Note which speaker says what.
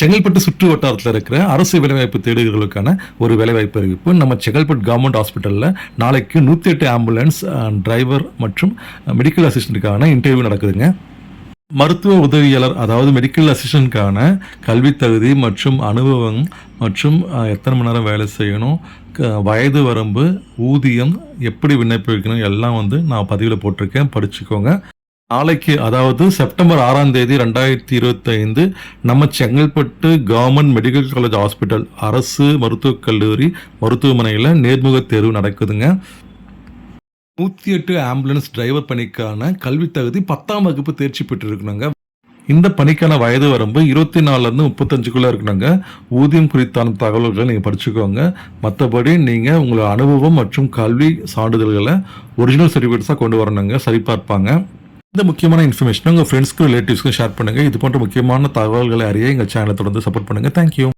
Speaker 1: செங்கல்பட்டு சுற்று வட்டாரத்தில் இருக்கிற அரசு வேலைவாய்ப்பு தேடுகளுக்கான ஒரு வேலைவாய்ப்பு அறிவிப்பு. நம்ம செங்கல்பட்டு கவர்மெண்ட் ஹாஸ்பிட்டலில் நாளைக்கு 108 ஆம்புலன்ஸ் டிரைவர் மற்றும் மெடிக்கல் அசிஸ்டண்ட்டுக்கான இன்டர்வியூ நடக்குதுங்க. மருத்துவ உதவியாளர் அதாவது மெடிக்கல் அசிஸ்டண்ட்கான கல்வி தகுதி மற்றும் அனுபவம் மற்றும் எத்தனை மணி நேரம் வேலை செய்யணும், வயது வரம்பு, ஊதியம், எப்படி விண்ணப்பிக்கணும் எல்லாம் நான் பதிவில் போட்டிருக்கேன், படிச்சுக்கோங்க. நாளைக்கு அதாவது செப்டம்பர் 6ஆம் தேதி 2025 நம்ம Chengalpattu government medical college hospital அரசு மருத்துவக் கல்லூரி மருத்துவமனையில் நேர்முக தேர்வு நடக்குதுங்க. 108 ஆம்புலன்ஸ் டிரைவர் பணிக்கான கல்வி தகுதி 10ஆம் வகுப்பு தேர்ச்சி பெற்றிருக்கணுங்க. இந்த பணிக்கான வயது வரம்பு 24லேருந்து 35க்குள்ளே இருக்கணுங்க. ஊதியம் குறித்தான தகவல்களை நீங்கள் படிச்சுக்கோங்க. மற்றபடி நீங்கள் உங்களோட அனுபவம் மற்றும் கல்வி சான்றிதழ்களை ஒரிஜினல் சர்டிஃபிகேட்ஸாக கொண்டு வரணுங்க, சரிபார்ப்பாங்க. இந்த முக்கியமான இன்ஃபர்மேஷனை உங்கள் ஃப்ரெண்ட்ஸ்க்கும் ரிலேட்டிவ்ஸ்க்கும் ஷேர் பண்ணுங்கள். இது போன்ற முக்கியமான தகவல்களை அறிய எங்கள் சேனலை தொடர்ந்து சப்போர்ட் பண்ணுங்கள். தேங்க்யூ.